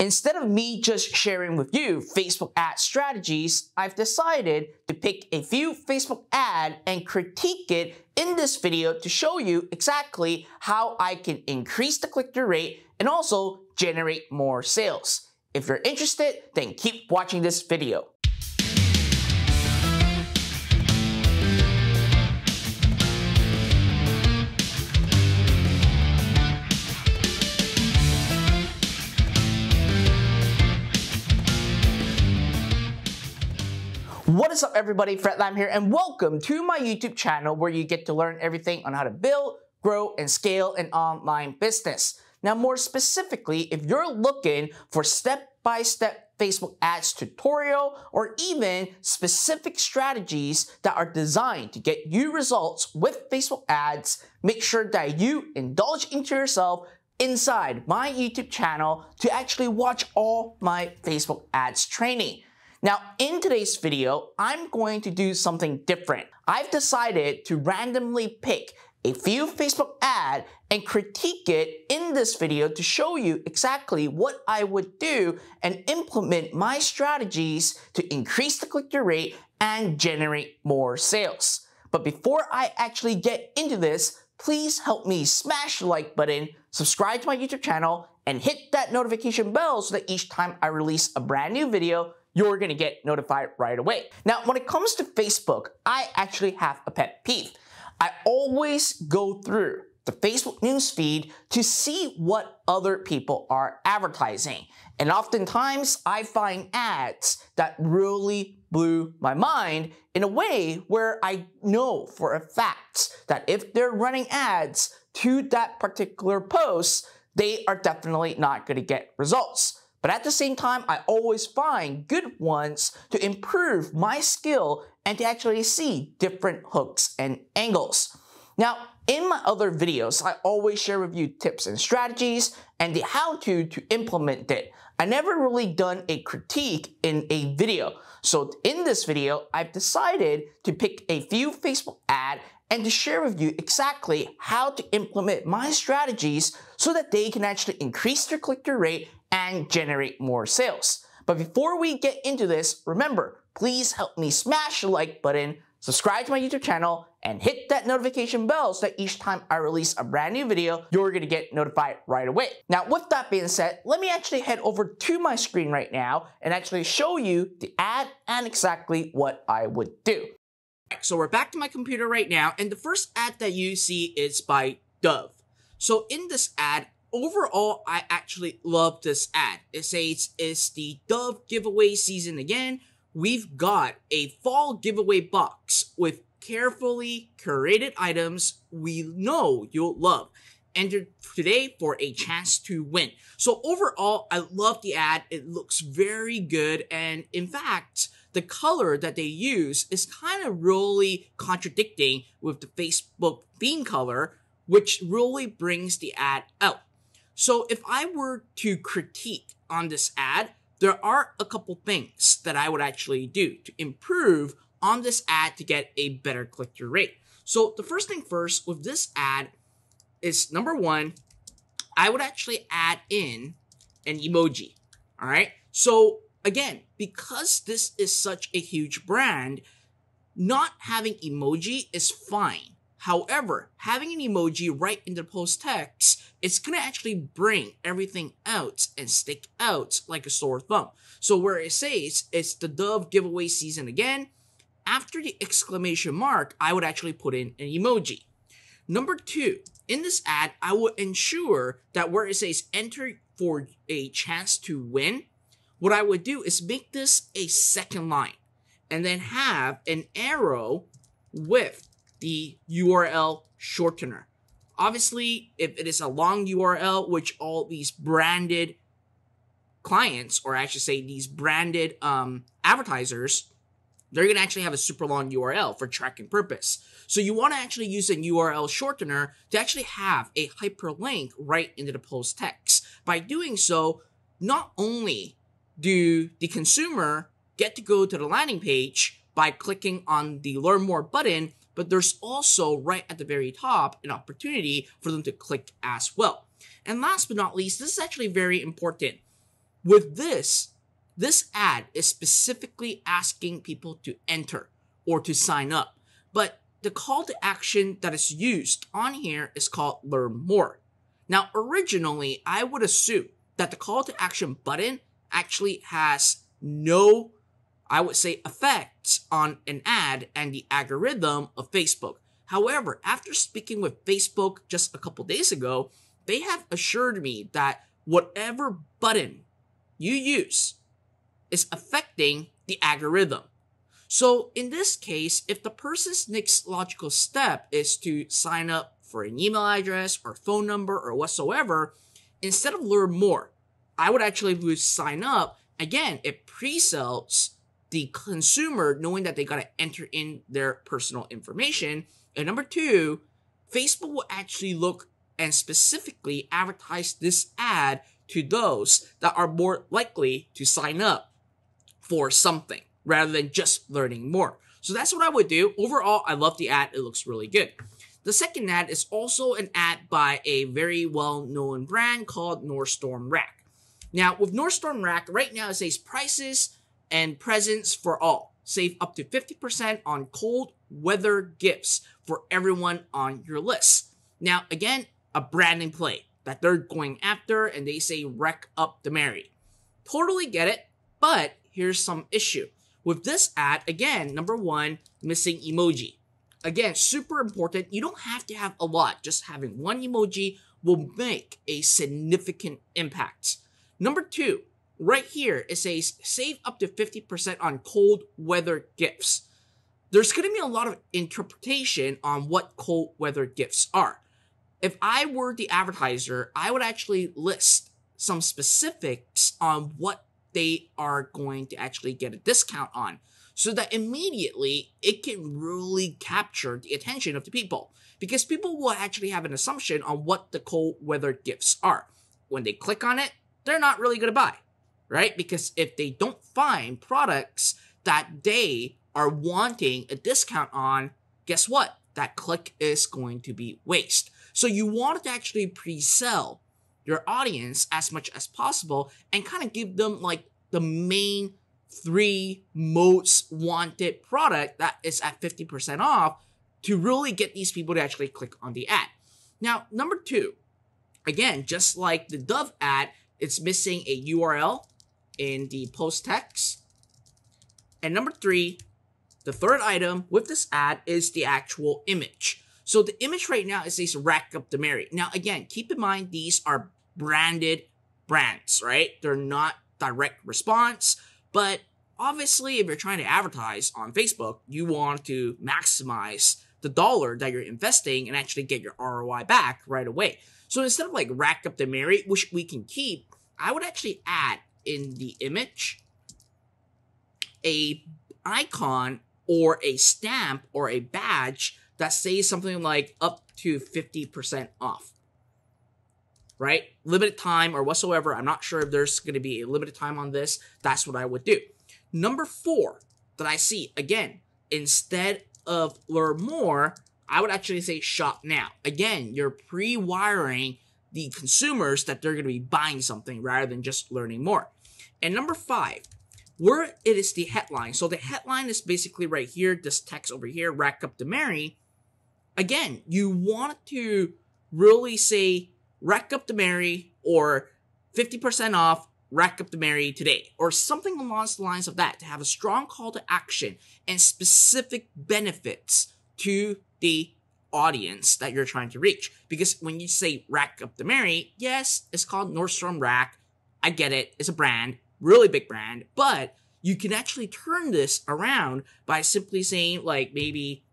Instead of me just sharing with you Facebook ad strategies, I've decided to pick a few Facebook ad and critique it in this video to show you exactly how I can increase the click-through rate and also generate more sales. If you're interested, then keep watching this video. What is up everybody, Fred Lam here, and welcome to my YouTube channel where you get to learn everything on how to build, grow, and scale an online business. Now more specifically, if you're looking for step-by-step Facebook ads tutorial or even specific strategies that are designed to get you results with Facebook ads, make sure that you indulge into yourself inside my YouTube channel to actually watch all my Facebook ads training. Now, in today's video, I'm going to do something different. I've decided to randomly pick a few Facebook ads and critique it in this video to show you exactly what I would do and implement my strategies to increase the click-through rate and generate more sales. But before I actually get into this, please help me smash the like button, subscribe to my YouTube channel, and hit that notification bell so that each time I release a brand new video, you're gonna get notified right away. Now, when it comes to Facebook, I actually have a pet peeve. I always go through the Facebook newsfeed to see what other people are advertising. And oftentimes, I find ads that really blew my mind in a way where I know for a fact that if they're running ads to that particular post, they are definitely not gonna get results. But at the same time, I always find good ones to improve my skill and to actually see different hooks and angles. Now, in my other videos, I always share with you tips and strategies and the how-to implement it. I never really done a critique in a video. So in this video, I've decided to pick a few Facebook ads and to share with you exactly how to implement my strategies so that they can actually increase their click-through rate and generate more sales. But before we get into this, remember, please help me smash the like button, subscribe to my YouTube channel, and hit that notification bell so that each time I release a brand new video, you're gonna get notified right away. Now, with that being said, let me actually head over to my screen right now and actually show you the ad and exactly what I would do. So we're back to my computer right now, and the first ad that you see is by Dove. So in this ad, overall, I actually love this ad. It says it's the Dove giveaway season again. We've got a fall giveaway box with carefully curated items we know you'll love. Enter today for a chance to win. So overall, I love the ad. It looks very good, and in fact, the color that they use is kind of really contradicting with the Facebook theme color, which really brings the ad out. So if I were to critique on this ad, there are a couple things that I would actually do to improve on this ad to get a better click-through rate. So the first thing first with this ad is, number one, I would actually add in an emoji, all right? So again, because this is such a huge brand, not having emoji is fine. However, having an emoji right in the post text, it's gonna actually bring everything out and stick out like a sore thumb. So where it says it's the Dove giveaway season again, after the exclamation mark, I would actually put in an emoji. Number two, in this ad, I would ensure that where it says enter for a chance to win, what I would do is make this a second line and then have an arrow with the URL shortener. Obviously, if it is a long URL, which all these branded clients, or I should say these branded advertisers, they're going to actually have a super long URL for tracking purpose. So you want to actually use a URL shortener to actually have a hyperlink right into the post text. By doing so, not only do the consumer get to go to the landing page by clicking on the Learn More button, but there's also right at the very top an opportunity for them to click as well. And last but not least, this is actually very important. With this ad is specifically asking people to enter or to sign up. But the call to action that is used on here is called learn more. Now, originally, I would assume that the call to action button actually has no, I would say, effects on an ad and the algorithm of Facebook. However, after speaking with Facebook just a couple days ago, they have assured me that whatever button you use is affecting the algorithm. So in this case, if the person's next logical step is to sign up for an email address or phone number or whatsoever, instead of learn more, I would actually use sign up. Again, it pre-sells the consumer knowing that they got to enter in their personal information. And number two, Facebook will actually look and specifically advertise this ad to those that are more likely to sign up for something rather than just learning more. So that's what I would do. Overall, I love the ad. It looks really good. The second ad is also an ad by a very well-known brand called Nordstrom Rack. Now, with Nordstrom Rack, right now it says prices and presents for all. Save up to 50% on cold weather gifts for everyone on your list. Now, again, a branding play that they're going after, and they say wreck up the Mary. Totally get it, but here's some issue. With this ad, again, number one, missing emoji. Again, super important. You don't have to have a lot. Just having one emoji will make a significant impact. Number two, right here, it says save up to 50% on cold weather gifts. There's going to be a lot of interpretation on what cold weather gifts are. If I were the advertiser, I would actually list some specifics on what they are going to actually get a discount on, so that immediately it can really capture the attention of the people, because people will actually have an assumption on what the cold weather gifts are. When they click on it, they're not really going to buy, right? Because if they don't find products that they are wanting a discount on, guess what? That click is going to be waste. So you want to actually pre-sell your audience as much as possible and kind of give them like the main three most wanted product that is at 50% off to really get these people to actually click on the ad. Now, number two, again, just like the Dove ad, it's missing a URL in the post text. And number three, the third item with this ad is the actual image. So the image right now is this rack up the Mary. Now, again, keep in mind, these are branded brands, right? They're not direct response, but obviously if you're trying to advertise on Facebook, you want to maximize the dollar that you're investing and actually get your ROI back right away. So instead of like rack up the Mary, which we can keep, I would actually add in the image a icon or a stamp or a badge that says something like up to 50% off, right? Limited time or whatsoever. I'm not sure if there's going to be a limited time on this. That's what I would do. Number four that I see, again, instead of learn more, I would actually say shop now. Again, you're pre-wiring the consumers that they're going to be buying something rather than just learning more. And number five, where it is the headline. So the headline is basically right here, this text over here, rack up the Mary. Again, you want to really say rack up the Mary or 50% off, rack up the Mary today, or something along the lines of that, to have a strong call to action and specific benefits to the audience that you're trying to reach. Because when you say rack up the Mary, yes, it's called Nordstrom Rack. I get it. It's a brand, really big brand, but you can actually turn this around by simply saying like maybe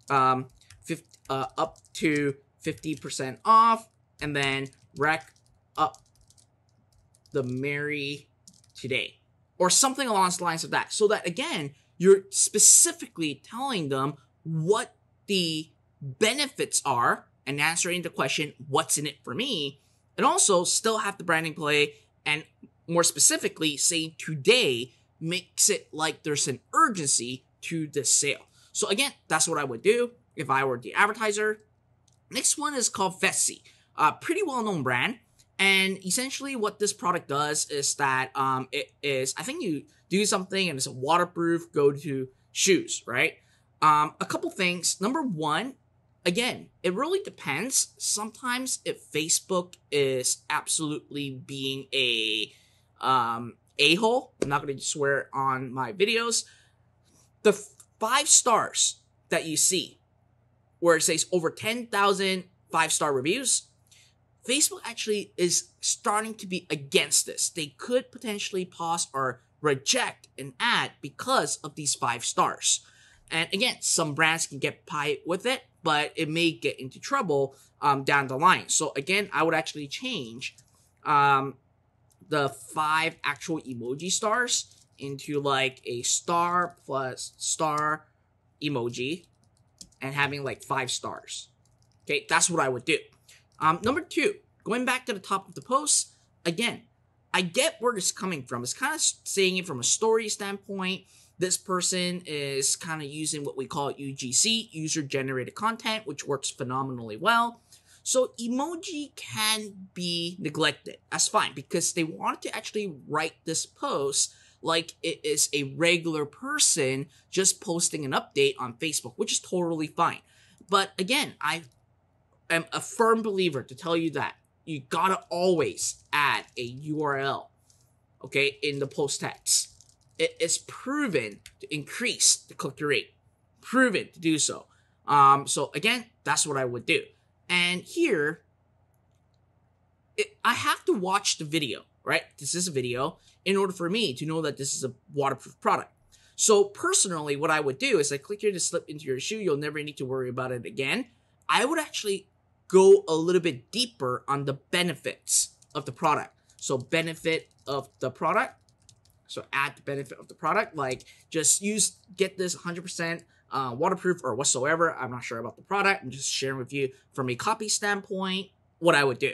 up to 50% off, and then rack up the Mary today, or something along the lines of that. So that, again, you're specifically telling them what the benefits are and answering the question, what's in it for me? And also still have the branding play, and more specifically, saying today makes it like there's an urgency to the sale. So again, that's what I would do if I were the advertiser. Next one is called Vessi, a pretty well-known brand. And essentially what this product does is that it is, I think you do something and it's a waterproof go-to shoes, right? A couple things. Number one, again, it really depends. Sometimes if Facebook is absolutely being a-hole, I'm not going to swear on my videos, the 5 stars that you see where it says over 10,000 5-star reviews, Facebook actually is starting to be against this. They could potentially pause or reject an ad because of these 5 stars. And again, some brands can get pie with it, but it may get into trouble down the line. So again, I would actually change the 5 actual emoji stars into like a star plus star emoji and having like 5 stars. Okay, that's what I would do. Number 2, going back to the top of the post, again, I get where it's coming from. It's kind of saying it from a story standpoint. This person is kind of using what we call UGC, user-generated content, which works phenomenally well. So emoji can be neglected. That's fine, because they wanted to actually write this post like it is a regular person just posting an update on Facebook, which is totally fine. But again, I am a firm believer to tell you that you gotta always add a URL, okay, in the post text. It is proven to increase the click-through rate. Proven to do so. So again, that's what I would do. And here, I have to watch the video, right? This is a video in order for me to know that this is a waterproof product. So personally, what I would do is I click here to slip into your shoe. You'll never need to worry about it again. I would actually go a little bit deeper on the benefits of the product. So benefit of the product. So add the benefit of the product, like just get this 100% waterproof or whatsoever. I'm not sure about the product. I'm just sharing with you from a copy standpoint what I would do.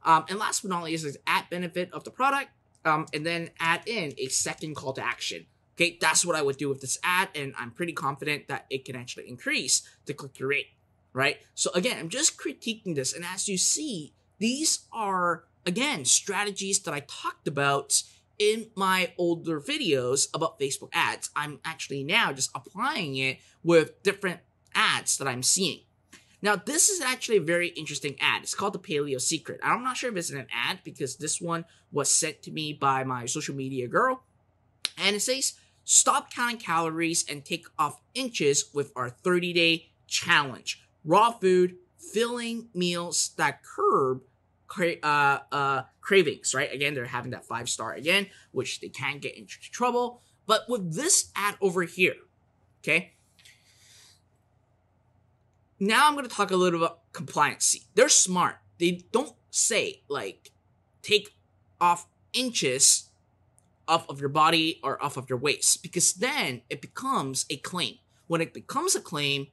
And last but not least is add benefit of the product, and then add in a second call to action. Okay, that's what I would do with this ad, and I'm pretty confident that it can actually increase the click-through rate, right? So again, I'm just critiquing this, and as you see, these are, again, strategies that I talked about in my older videos about Facebook ads. I'm actually now just applying it with different ads that I'm seeing. Now, this is actually a very interesting ad. It's called the Paleo Secret. I'm not sure if it's an ad because this one was sent to me by my social media girl. And it says, stop counting calories and take off inches with our 30-day challenge. Raw food, filling meals that curb cravings, right? Again, they're having that 5-star again, which they can get into trouble. But with this ad over here, okay, now I'm going to talk a little about compliancy. They're smart. They don't say, like, take off inches off of your body or off of your waist, because then it becomes a claim. When it becomes a claim,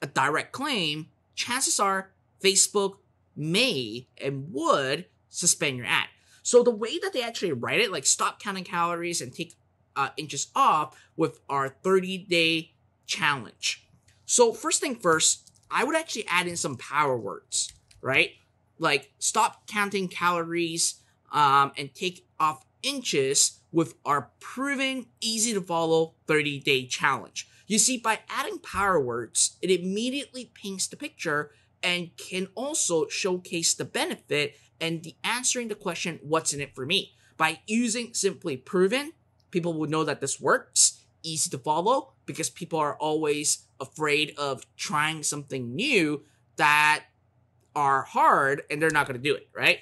a direct claim, chances are Facebook may and would suspend your ad. So the way that they actually write it, like stop counting calories and take inches off with our 30-day challenge. So first thing first, I would actually add in some power words, right? Like stop counting calories and take off inches with our proven easy to follow 30-day challenge. You see, by adding power words, it immediately paints the picture and can also showcase the benefit and the answering the question, what's in it for me? By using simply proven, people would know that this works, easy to follow, because people are always afraid of trying something new that are hard and they're not going to do it, right?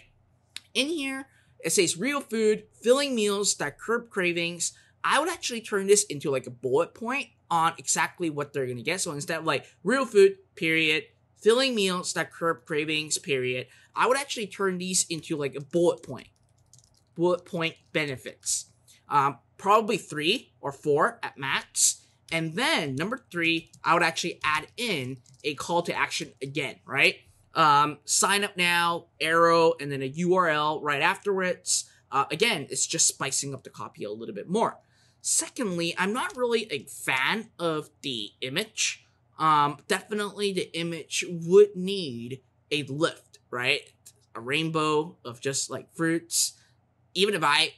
In here, it says real food, filling meals that curb cravings. I would actually turn this into like a bullet point on exactly what they're going to get. So instead of like real food, period, filling meals that curb cravings, period, I would actually turn these into like a bullet point. Bullet point benefits. Probably 3 or 4 at max. And then number 3, I would actually add in a call to action again, right? Sign up now, arrow, and then a URL right afterwards. Again, it's just spicing up the copy a little bit more. Secondly, I'm not really a fan of the image. Definitely the image would need a lift, right? a rainbow of just like fruits. Even if I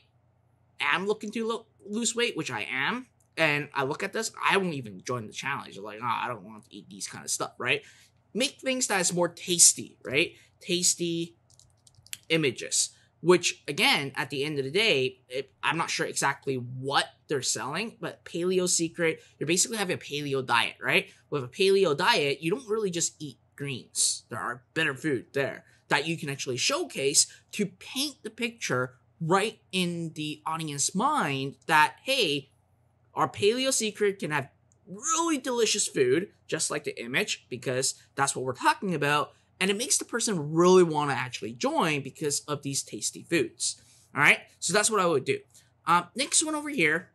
am looking to lose weight, which I am, and I look at this, I won't even join the challenge. I'm like, oh, I don't want to eat these kind of stuff, right? Make things that is more tasty, right? Tasty images. Which, again, at the end of the day, I'm not sure exactly what they're selling, but Paleo Secret, you're basically having a paleo diet, right? With a paleo diet, you don't really just eat greens. There are better food there that you can actually showcase to paint the picture right in the audience mind that, hey, our Paleo Secret can have really delicious food, just like the image, because that's what we're talking about. And it makes the person really want to actually join because of these tasty foods. All right, so that's what I would do. Next one over here,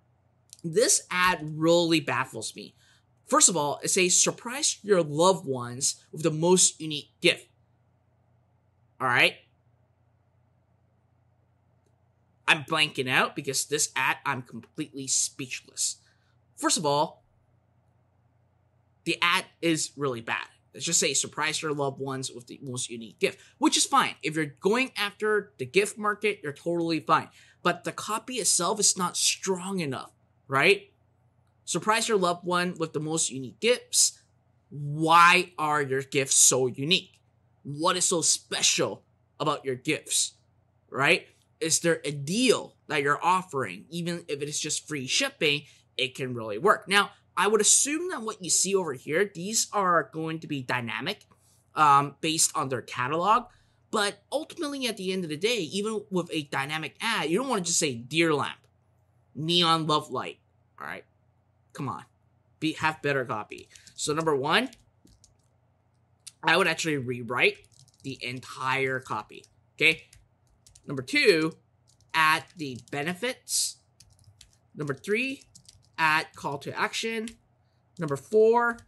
this ad really baffles me. First of all, it says surprise your loved ones with the most unique gift. All right. I'm blanking out because this ad, I'm completely speechless. First of all, the ad is really bad. Let's just say surprise your loved ones with the most unique gift, which is fine. If you're going after the gift market, you're totally fine. But the copy itself is not strong enough, right? Surprise your loved one with the most unique gifts. Why are your gifts so unique? What is so special about your gifts, right? Is there a deal that you're offering? Even if it is just free shipping, it can really work. Now, I would assume that what you see over here, these are going to be dynamic based on their catalog. But ultimately, at the end of the day, even with a dynamic ad, you don't want to just say deer lamp, neon love light. All right, come on, have better copy. So number one, I would actually rewrite the entire copy. Okay. Number two, add the benefits. Number three, add call to action. Number four,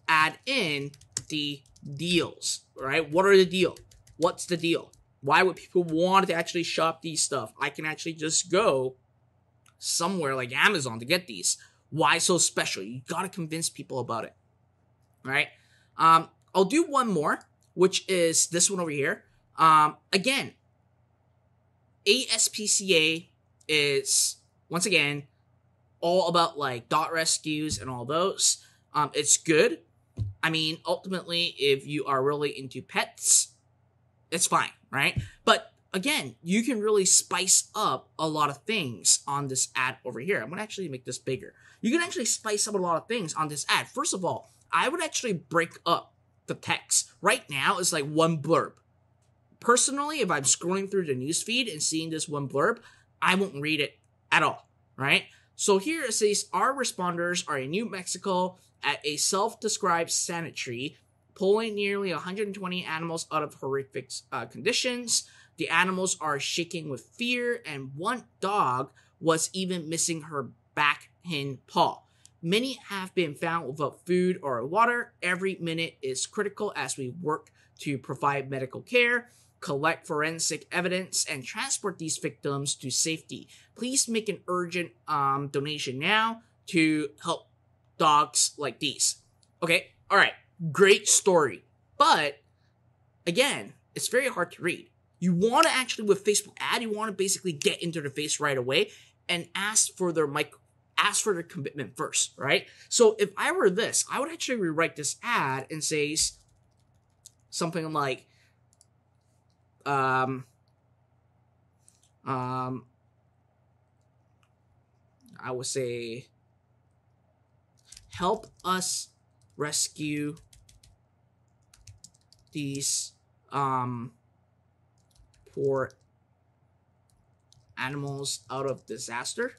add in the deals. All right, what are the deal? What's the deal? Why would people want to actually shop these stuff? I can actually just go somewhere like Amazon to get these. Why so special? You gotta convince people about it. All right. I'll do one more, which is this one over here. Again, ASPCA is, once again, all about like dot rescues and all those. It's good. I mean, ultimately, if you are really into pets, it's fine, right? But again, you can really spice up a lot of things on this ad over here. I'm gonna actually make this bigger. You can actually spice up a lot of things on this ad. First of all, I would actually break up the text. Right now, it's like one blurb. Personally, if I'm scrolling through the newsfeed and seeing this one blurb, I won't read it at all, right? So here it says, our responders are in New Mexico at a self-described sanitary, pulling nearly 120 animals out of horrific conditions. The animals are shaking with fear, and one dog was even missing her back hind paw. Many have been found without food or water. Every minute is critical as we work to provide medical care, collect forensic evidence, and transport these victims to safety. Please make an urgent donation now to help dogs like these. Okay, all right, great story. But again, it's very hard to read. You want to actually, with Facebook ad, you want to basically get into their face right away and ask for their commitment first, right? So if I were this, I would actually rewrite this ad and say something like, I would say, help us rescue these poor animals out of disaster,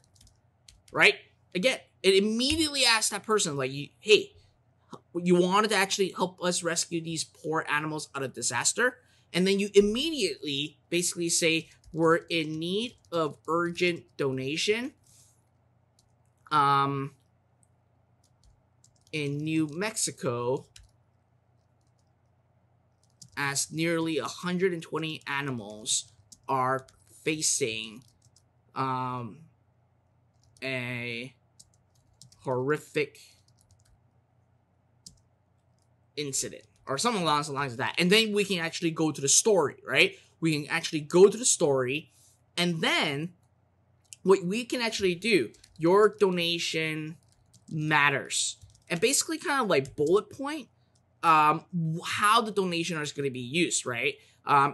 right? Again, it immediately asks that person, like, hey, you wanted to actually help us rescue these poor animals out of disaster? And then you immediately basically say, we're in need of urgent donation in New Mexico, as nearly 120 animals are facing a horrific incident or something along the lines of that. And then we can actually go to the story, right? we can actually go to the story, and then what we can actually do, your donation matters, and basically kind of like bullet point how the donation is going to be used, right?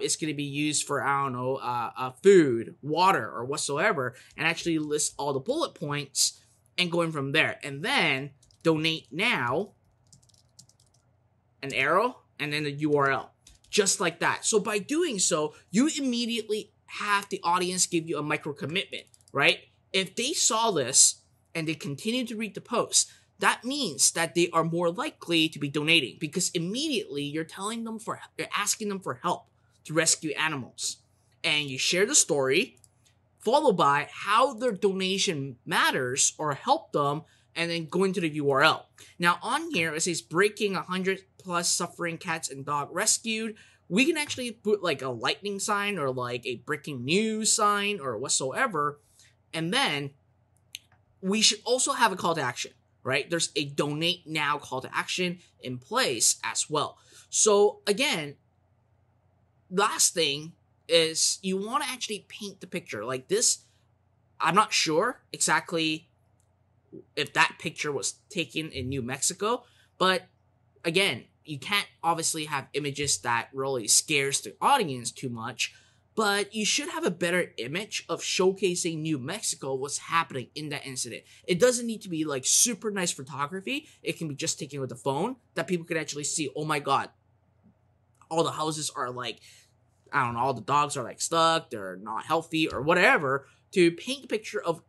It's going to be used for, I don't know, food, water, or whatsoever, and actually list all the bullet points and going from there. And then donate now, an arrow, and then the URL, just like that. So by doing so, you immediately have the audience give you a micro commitment, right? If they saw this and they continue to read the post, that means that they are more likely to be donating, because immediately you're asking them for help to rescue animals. And you share the story, followed by how their donation matters or help them, and then going to the URL. Now on here, it says breaking 100 plus suffering cats and dog rescued. We can actually put like a lightning sign or like a breaking news sign or whatsoever. And then we should also have a call to action, right? There's a donate now call to action in place as well. So again, last thing is you want to actually paint the picture like this. I'm not sure exactly if that picture was taken in New Mexico, but again, you can't obviously have images that really scares the audience too much, but you should have a better image of showcasing New Mexico, what's happening in that incident. It doesn't need to be like super nice photography. It can be just taken with the phone that people could actually see, oh my God, all the houses are like, I don't know, all the dogs are like stuck, they're not healthy or whatever, to paint the picture of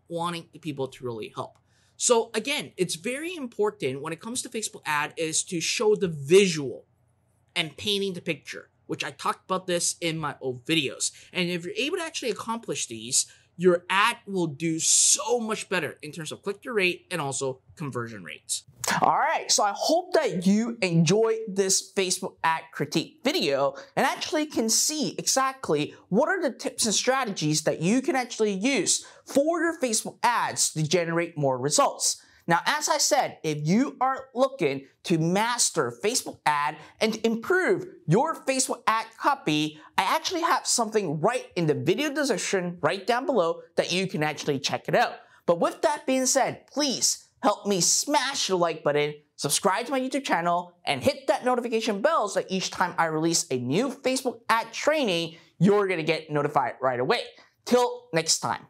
wanting the people to really help. So again, it's very important when it comes to Facebook ad is to show the visual and painting the picture, which I talked about this in my old videos. And if you're able to actually accomplish these, your ad will do so much better in terms of click-through rate and also conversion rates. All right, so I hope that you enjoyed this Facebook ad critique video and actually can see exactly what are the tips and strategies that you can actually use for your Facebook ads to generate more results. Now, as I said, if you are looking to master Facebook ad and improve your Facebook ad copy, I actually have something right in the video description right down below that you can actually check it out. But with that being said, please help me smash the like button, subscribe to my YouTube channel, and hit that notification bell so that each time I release a new Facebook ad training, you're gonna get notified right away. Till next time.